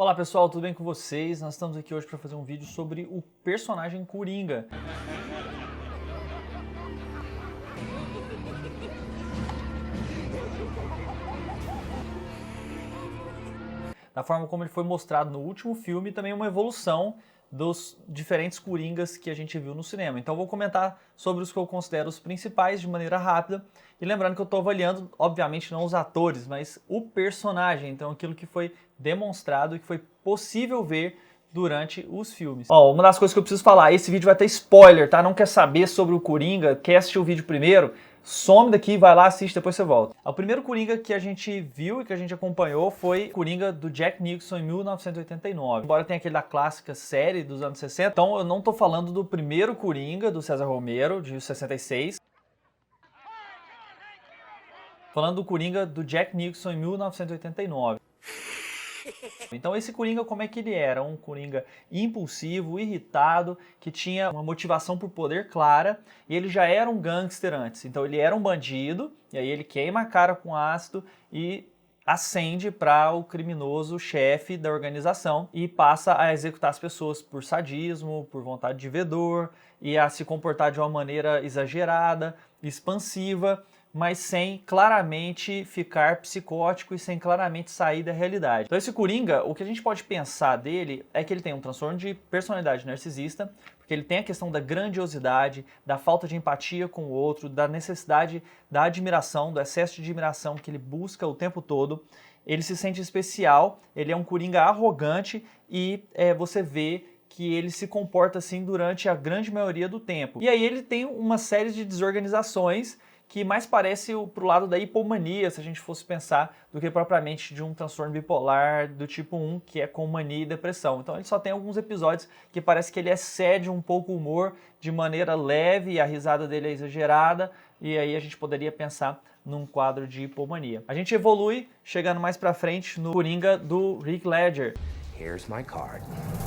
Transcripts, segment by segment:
Olá pessoal, tudo bem com vocês? Nós estamos aqui hoje para fazer um vídeo sobre o personagem Coringa. Da forma como ele foi mostrado no último filme, também uma evolução dos diferentes Coringas que a gente viu no cinema. Então eu vou comentar sobre os que eu considero os principais de maneira rápida. E lembrando que eu estou avaliando, obviamente, não os atores, mas o personagem. Então aquilo que foi demonstrado e que foi possível ver durante os filmes. Ó, uma das coisas que eu preciso falar, esse vídeo vai ter spoiler, tá? Não quer saber sobre o Coringa, quer assistir o vídeo primeiro? Some daqui, vai lá, assiste, depois você volta. O primeiro Coringa que a gente viu e que a gente acompanhou foi o Coringa do Jack Nicholson em 1989. Embora tenha aquele da clássica série dos anos 60, então eu não tô falando do primeiro Coringa do César Romero, de 66. Falando do Coringa do Jack Nicholson em 1989. Então esse Coringa, como é que ele era? Um Coringa impulsivo, irritado, que tinha uma motivação por poder clara, e ele já era um gangster antes. Então ele era um bandido, e aí ele queima a cara com ácido e ascende para o criminoso chefe da organização e passa a executar as pessoas por sadismo, por vontade de vedor, e a se comportar de uma maneira exagerada, expansiva, mas sem claramente ficar psicótico e sem claramente sair da realidade. Então esse Coringa, o que a gente pode pensar dele é que ele tem um transtorno de personalidade narcisista, porque ele tem a questão da grandiosidade, da falta de empatia com o outro, da necessidade da admiração, do excesso de admiração que ele busca o tempo todo. Ele se sente especial, ele é um Coringa arrogante e você vê que ele se comporta assim durante a grande maioria do tempo. E aí ele tem uma série de desorganizações que mais parece pro lado da hipomania, se a gente fosse pensar, do que propriamente de um transtorno bipolar do tipo 1, que é com mania e depressão. Então ele só tem alguns episódios que parece que ele excede um pouco o humor de maneira leve, e a risada dele é exagerada, e aí a gente poderia pensar num quadro de hipomania. A gente evolui, chegando mais pra frente, no Coringa do Heath Ledger. Here's my card.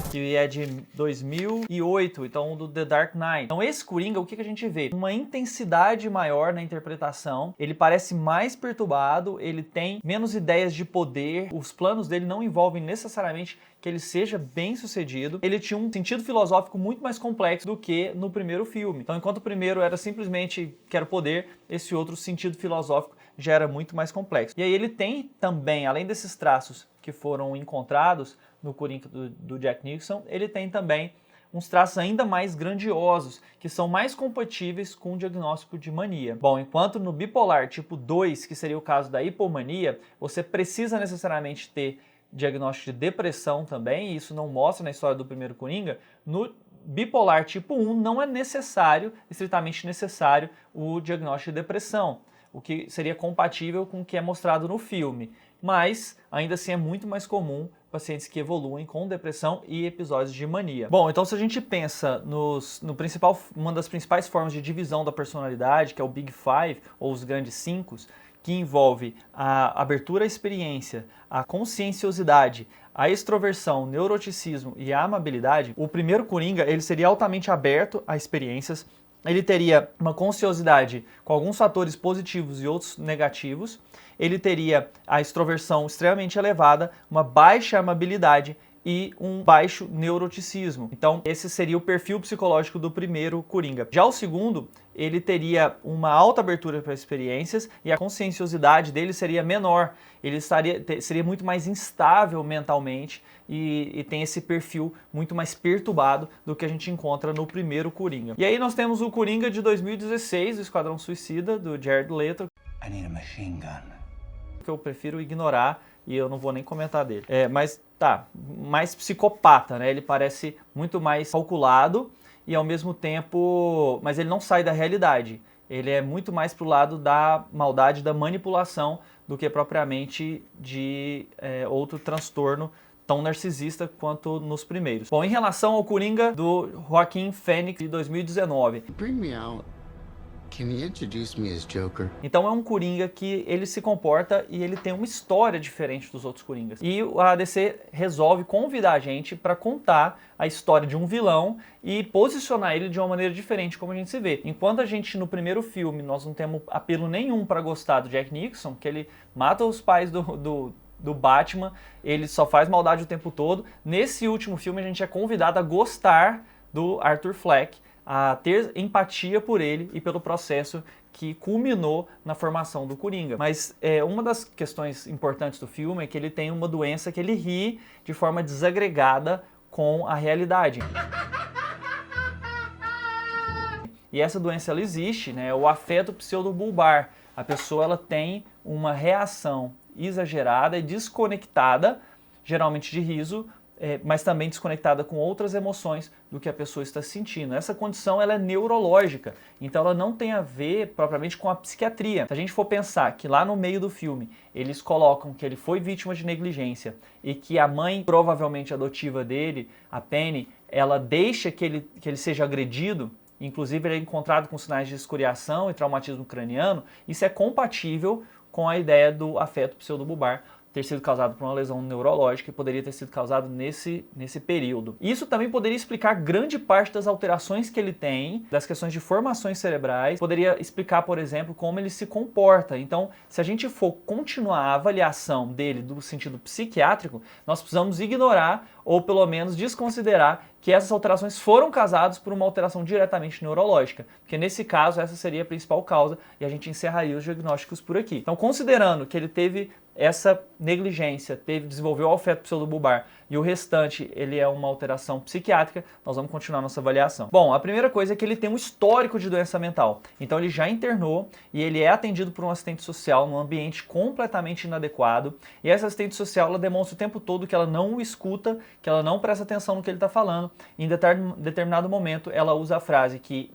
Que é de 2008, então do The Dark Knight. Então esse Coringa, o que a gente vê? Uma intensidade maior na interpretação, ele parece mais perturbado, ele tem menos ideias de poder, os planos dele não envolvem necessariamente que ele seja bem sucedido. Ele tinha um sentido filosófico muito mais complexo do que no primeiro filme. Então enquanto o primeiro era simplesmente quero poder, esse outro sentido filosófico já era muito mais complexo. E aí ele tem também, além desses traços que foram encontrados no Coringa do Jack Nicholson, ele tem também uns traços ainda mais grandiosos, que são mais compatíveis com o diagnóstico de mania. Bom, enquanto no bipolar tipo 2, que seria o caso da hipomania, você precisa necessariamente ter diagnóstico de depressão também, e isso não mostra na história do primeiro Coringa, no bipolar tipo 1 não é necessário, estritamente necessário, o diagnóstico de depressão, o que seria compatível com o que é mostrado no filme. Mas ainda assim é muito mais comum pacientes que evoluem com depressão e episódios de mania. Bom, então se a gente pensa uma das principais formas de divisão da personalidade, que é o Big Five, ou os grandes 5, que envolve a abertura à experiência, a conscienciosidade, a extroversão, neuroticismo e a amabilidade, o primeiro Coringa ele seria altamente aberto a experiências, ele teria uma consciosidade com alguns fatores positivos e outros negativos, ele teria a extroversão extremamente elevada, uma baixa amabilidade e um baixo neuroticismo. Então esse seria o perfil psicológico do primeiro Coringa. Já o segundo, ele teria uma alta abertura para experiências e a conscienciosidade dele seria menor. Ele seria muito mais instável mentalmente e tem esse perfil muito mais perturbado do que a gente encontra no primeiro Coringa. E aí nós temos o Coringa de 2016, o Esquadrão Suicida, do Jared Leto. I need a machine gun. Que eu prefiro ignorar e eu não vou nem comentar dele. Mas tá, mais psicopata, né? Ele parece muito mais calculado e ao mesmo tempo... Mas ele não sai da realidade. Ele é muito mais pro lado da maldade, da manipulação, do que propriamente de outro transtorno tão narcisista quanto nos primeiros. Bom, em relação ao Coringa do Joaquin Phoenix de 2019. Bring me out. Can you introduce me as Joker? Então é um Coringa que ele se comporta e ele tem uma história diferente dos outros Coringas. E a DC resolve convidar a gente para contar a história de um vilão e posicionar ele de uma maneira diferente, como a gente se vê. Enquanto a gente no primeiro filme nós não temos apelo nenhum para gostar do Jack Nicholson, que ele mata os pais do do Batman, ele só faz maldade o tempo todo. Nesse último filme a gente é convidado a gostar do Arthur Fleck, a ter empatia por ele e pelo processo que culminou na formação do Coringa. Mas uma das questões importantes do filme é que ele tem uma doença que ele ri de forma desagregada com a realidade. E essa doença ela existe, né? O afeto pseudobulbar. A pessoa ela tem uma reação exagerada e desconectada, geralmente de riso, mas também desconectada com outras emoções do que a pessoa está sentindo. Essa condição ela é neurológica, então ela não tem a ver propriamente com a psiquiatria. Se a gente for pensar que lá no meio do filme eles colocam que ele foi vítima de negligência e que a mãe provavelmente adotiva dele, a Penny, ela deixa que ele seja agredido, inclusive ele é encontrado com sinais de escoriação e traumatismo craniano, isso é compatível com a ideia do afeto pseudobulbar ter sido causado por uma lesão neurológica e poderia ter sido causado nesse período. Isso também poderia explicar grande parte das alterações que ele tem, das questões de formações cerebrais, poderia explicar, por exemplo, como ele se comporta. Então, se a gente for continuar a avaliação dele do sentido psiquiátrico, nós precisamos ignorar ou pelo menos desconsiderar que essas alterações foram causadas por uma alteração diretamente neurológica, porque nesse caso essa seria a principal causa e a gente encerraria os diagnósticos por aqui. Então, considerando que ele teve essa negligência, desenvolveu o afeto pseudobulbar e o restante ele é uma alteração psiquiátrica, nós vamos continuar nossa avaliação. Bom, a primeira coisa é que ele tem um histórico de doença mental, então ele já internou e ele é atendido por um assistente social num ambiente completamente inadequado, e essa assistente social ela demonstra o tempo todo que ela não o escuta, que ela não presta atenção no que ele está falando. Em determinado momento ela usa a frase que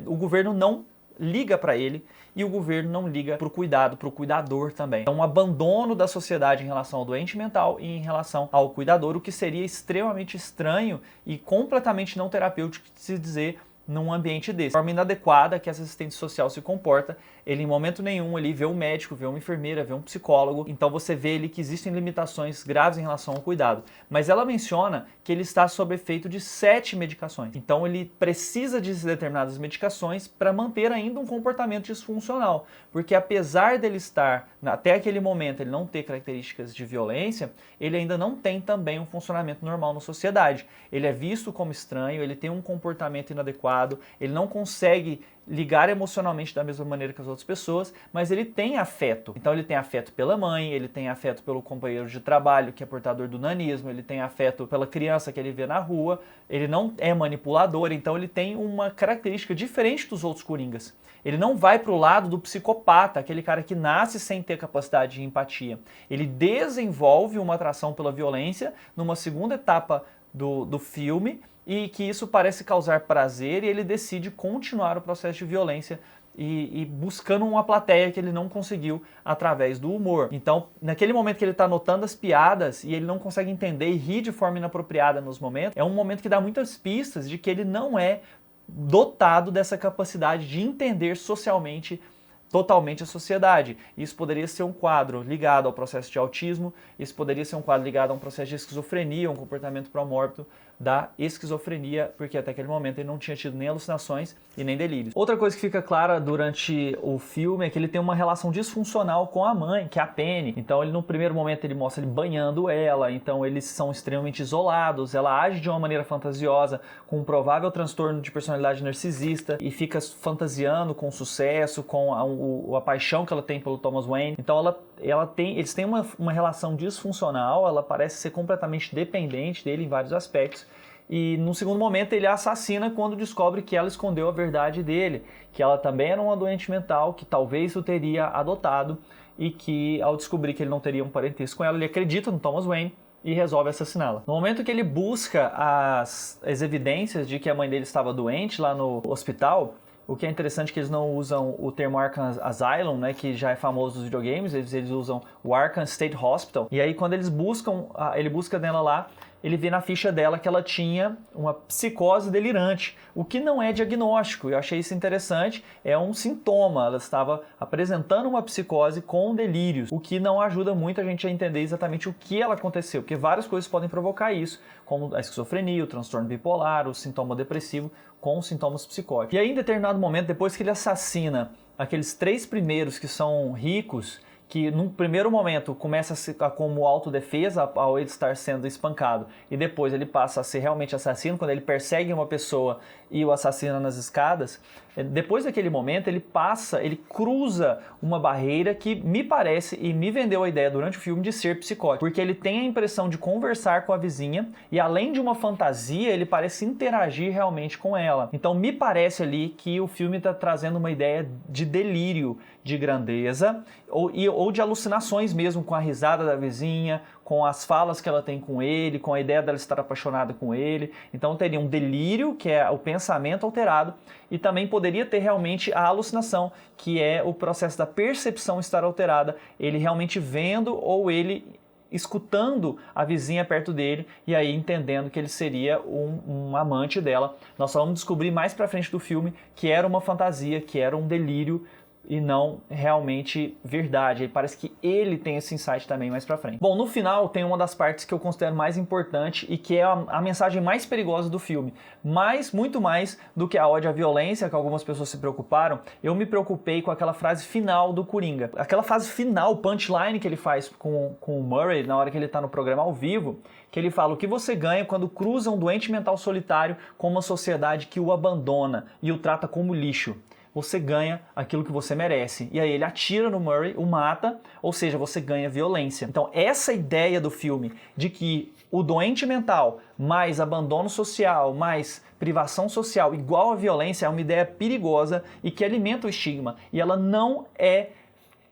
o governo não liga para ele e o governo não liga para o cuidado, para o cuidador também. Então, um abandono da sociedade em relação ao doente mental e em relação ao cuidador, o que seria extremamente estranho e completamente não terapêutico de se dizer num ambiente desse. De forma inadequada que essa assistente social se comporta, ele em momento nenhum ele vê um médico, vê uma enfermeira, vê um psicólogo, então você vê ali que existem limitações graves em relação ao cuidado. Mas ela menciona que ele está sob efeito de 7 medicações, então ele precisa de determinadas medicações para manter ainda um comportamento disfuncional, porque apesar dele estar, até aquele momento, ele não ter características de violência, ele ainda não tem também um funcionamento normal na sociedade. Ele é visto como estranho, ele tem um comportamento inadequado, ele não consegue ligar emocionalmente da mesma maneira que as outras pessoas, mas ele tem afeto. Então ele tem afeto pela mãe, ele tem afeto pelo companheiro de trabalho que é portador do nanismo, ele tem afeto pela criança que ele vê na rua, ele não é manipulador, então ele tem uma característica diferente dos outros coringas. Ele não vai para o lado do psicopata, aquele cara que nasce sem ter capacidade de empatia. Ele desenvolve uma atração pela violência numa segunda etapa do filme, e que isso parece causar prazer e ele decide continuar o processo de violência e buscando uma plateia que ele não conseguiu através do humor. Então, naquele momento que ele está notando as piadas e ele não consegue entender e rir de forma inapropriada nos momentos, é um momento que dá muitas pistas de que ele não é dotado dessa capacidade de entender socialmente totalmente a sociedade. Isso poderia ser um quadro ligado ao processo de autismo, isso poderia ser um quadro ligado a um processo de esquizofrenia, um comportamento promórbido da esquizofrenia, porque até aquele momento ele não tinha tido nem alucinações e nem delírios. Outra coisa que fica clara durante o filme é que ele tem uma relação disfuncional com a mãe, que é a Penny. Então ele no primeiro momento ele mostra ele banhando ela, então eles são extremamente isolados, ela age de uma maneira fantasiosa, com um provável transtorno de personalidade narcisista e fica fantasiando com o sucesso, com a paixão que ela tem pelo Thomas Wayne. Então eles têm uma relação disfuncional, ela parece ser completamente dependente dele em vários aspectos. E no segundo momento ele a assassina quando descobre que ela escondeu a verdade dele, que ela também era uma doente mental, que talvez o teria adotado e que ao descobrir que ele não teria um parentesco com ela, ele acredita no Thomas Wayne e resolve assassiná-la. No momento que ele busca as evidências de que a mãe dele estava doente lá no hospital, o que é interessante é que eles não usam o termo Arkham Asylum, né, que já é famoso nos videogames, eles usam o Arkham State Hospital. E aí quando ele busca nela lá, ele vê na ficha dela que ela tinha uma psicose delirante, o que não é diagnóstico. Eu achei isso interessante, é um sintoma. Ela estava apresentando uma psicose com delírios, o que não ajuda muito a gente a entender exatamente o que ela aconteceu, porque várias coisas podem provocar isso, como a esquizofrenia, o transtorno bipolar, o sintoma depressivo com sintomas psicóticos. E aí, em determinado momento, depois que ele assassina aqueles 3 primeiros que são ricos, que num primeiro momento começa como autodefesa ao ele estar sendo espancado e depois ele passa a ser realmente assassino, quando ele persegue uma pessoa e o assassina nas escadas, depois daquele momento ele cruza uma barreira que me parece e me vendeu a ideia durante o filme de ser psicótico, porque ele tem a impressão de conversar com a vizinha e além de uma fantasia, ele parece interagir realmente com ela. Então me parece ali que o filme está trazendo uma ideia de delírio, de grandeza ou de alucinações mesmo, com a risada da vizinha, com as falas que ela tem com ele, com a ideia dela estar apaixonada com ele. Então teria um delírio, que é o pensamento alterado, e também poderia ter realmente a alucinação, que é o processo da percepção estar alterada, ele realmente vendo ou ele escutando a vizinha perto dele e aí entendendo que ele seria um amante dela. Nós só vamos descobrir mais pra frente do filme que era uma fantasia, que era um delírio e não realmente verdade. Parece que ele tem esse insight também mais pra frente. Bom, no final tem uma das partes que eu considero mais importante e que é a mensagem mais perigosa do filme. Mas, muito mais do que a ódio à violência, que algumas pessoas se preocuparam, eu me preocupei com aquela frase final do Coringa. Aquela frase final, o punchline que ele faz com o Murray na hora que ele tá no programa ao vivo, que ele fala: o que você ganha quando cruza um doente mental solitário com uma sociedade que o abandona e o trata como lixo? Você ganha aquilo que você merece. E aí ele atira no Murray, o mata, ou seja, você ganha violência. Então essa ideia do filme de que o doente mental mais abandono social, mais privação social igual a violência é uma ideia perigosa e que alimenta o estigma. E ela não é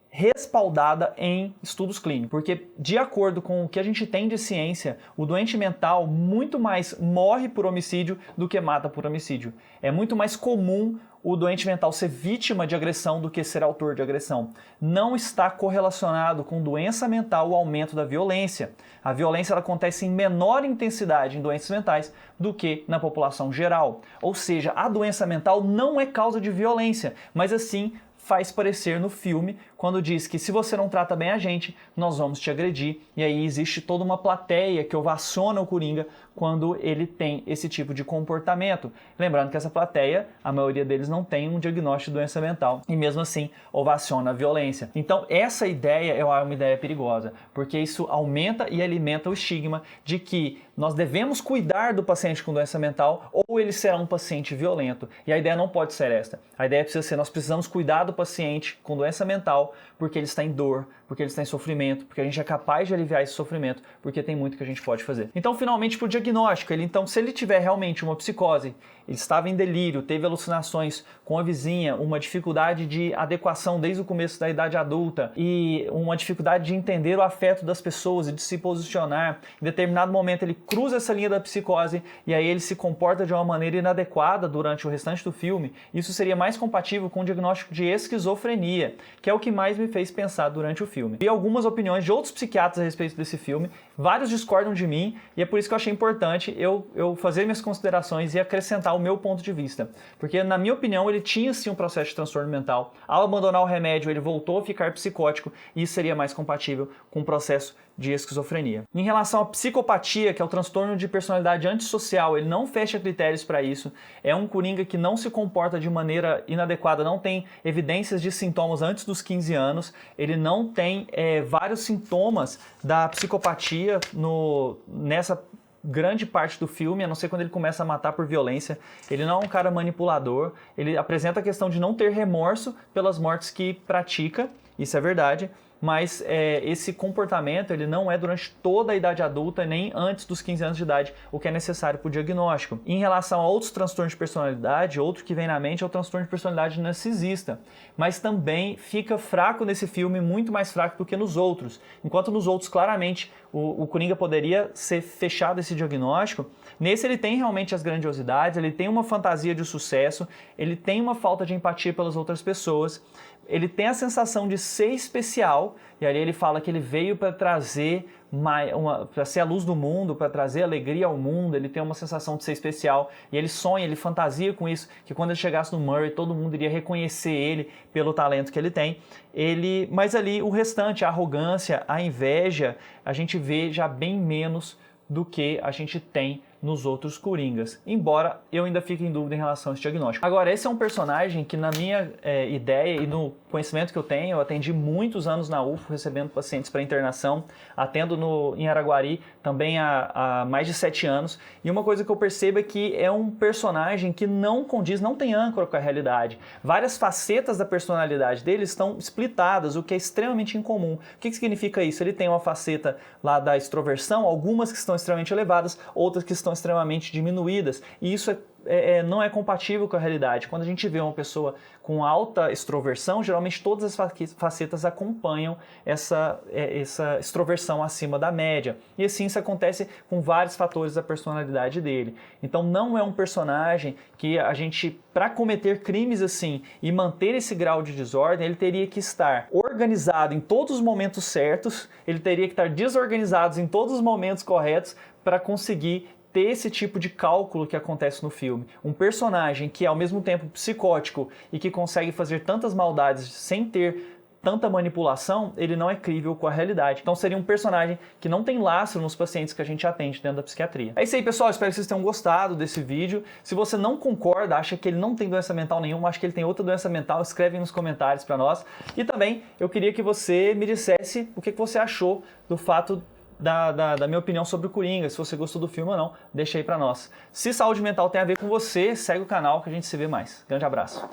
respaldada em estudos clínicos, porque de acordo com o que a gente tem de ciência, o doente mental muito mais morre por homicídio do que mata por homicídio. É muito mais comum o doente mental ser vítima de agressão do que ser autor de agressão. Não está correlacionado com doença mental o aumento da violência. A violência ela acontece em menor intensidade em doenças mentais do que na população geral. Ou seja, a doença mental não é causa de violência, mas assim faz parecer no filme quando diz que se você não trata bem a gente, nós vamos te agredir. E aí existe toda uma plateia que ovaciona o Coringa quando ele tem esse tipo de comportamento. Lembrando que essa plateia, a maioria deles não tem um diagnóstico de doença mental e mesmo assim ovaciona a violência. Então essa ideia é uma ideia perigosa, porque isso aumenta e alimenta o estigma de que nós devemos cuidar do paciente com doença mental ou ele será um paciente violento. E a ideia não pode ser esta. A ideia precisa ser: nós precisamos cuidar do paciente com doença mental porque ele está em dor, porque ele está em sofrimento, porque a gente é capaz de aliviar esse sofrimento, porque tem muito que a gente pode fazer. Então, finalmente, para o diagnóstico, então, se ele tiver realmente uma psicose, ele estava em delírio, teve alucinações com a vizinha, uma dificuldade de adequação desde o começo da idade adulta e uma dificuldade de entender o afeto das pessoas e de se posicionar, em determinado momento ele cruza essa linha da psicose e aí ele se comporta de uma maneira inadequada durante o restante do filme, isso seria mais compatível com o diagnóstico de esquizofrenia, que é o que mais me fez pensar durante o filme. Vi algumas opiniões de outros psiquiatras a respeito desse filme, vários discordam de mim e é por isso que eu achei importante eu fazer minhas considerações e acrescentar o meu ponto de vista. Porque, na minha opinião, ele tinha sim um processo de transtorno mental. Ao abandonar o remédio, ele voltou a ficar psicótico e isso seria mais compatível com o processo de esquizofrenia. Em relação à psicopatia, que é o transtorno de personalidade antissocial, ele não fecha critérios para isso. É um Coringa que não se comporta de maneira inadequada, não tem evidências de sintomas antes dos 15 anos, ele não tem vários sintomas da psicopatia nessa grande parte do filme, a não ser quando ele começa a matar por violência. Ele não é um cara manipulador, ele apresenta a questão de não ter remorso pelas mortes que pratica, isso é verdade, mas esse comportamento ele não é durante toda a idade adulta, nem antes dos 15 anos de idade, o que é necessário para o diagnóstico. Em relação a outros transtornos de personalidade, outro que vem na mente é o transtorno de personalidade narcisista, mas também fica fraco nesse filme, muito mais fraco do que nos outros. Enquanto nos outros, claramente, o Coringa poderia ser fechado esse diagnóstico, nesse ele tem realmente as grandiosidades, ele tem uma fantasia de sucesso, ele tem uma falta de empatia pelas outras pessoas, ele tem a sensação de ser especial, e aí ele fala que ele veio para trazer para ser a luz do mundo, para trazer alegria ao mundo, ele tem uma sensação de ser especial, e ele sonha, ele fantasia com isso, que quando ele chegasse no Murray, todo mundo iria reconhecer ele pelo talento que ele tem. Mas ali o restante, a arrogância, a inveja, a gente vê já bem menos do que a gente tem nos outros Coringas, embora eu ainda fique em dúvida em relação a esse diagnóstico. Agora, esse é um personagem que, na minha ideia e no conhecimento que eu tenho, eu atendi muitos anos na UFO recebendo pacientes para internação, atendo em Araguari também há mais de 7 anos, e uma coisa que eu percebo é que é um personagem que não condiz, não tem âncora com a realidade. Várias facetas da personalidade dele estão splitadas, o que é extremamente incomum. O que significa isso? Ele tem uma faceta lá da extroversão, algumas que estão extremamente elevadas, outras que estão extremamente diminuídas, e isso não é compatível com a realidade. Quando a gente vê uma pessoa com alta extroversão, geralmente todas as facetas acompanham essa extroversão acima da média. E assim isso acontece com vários fatores da personalidade dele. Então não é um personagem que a gente, para cometer crimes assim e manter esse grau de desordem, ele teria que estar organizado em todos os momentos certos, ele teria que estar desorganizado em todos os momentos corretos para conseguir ter esse tipo de cálculo que acontece no filme. Um personagem que é ao mesmo tempo psicótico e que consegue fazer tantas maldades sem ter tanta manipulação, ele não é crível com a realidade. Então seria um personagem que não tem lastro nos pacientes que a gente atende dentro da psiquiatria. É isso aí, pessoal. Espero que vocês tenham gostado desse vídeo. Se você não concorda, acha que ele não tem doença mental nenhuma, acha que ele tem outra doença mental, escreve nos comentários para nós. E também eu queria que você me dissesse o que você achou do fato da minha opinião sobre o Coringa, se você gostou do filme ou não, deixa aí pra nós. Se saúde mental tem a ver com você, segue o canal que a gente se vê mais. Grande abraço.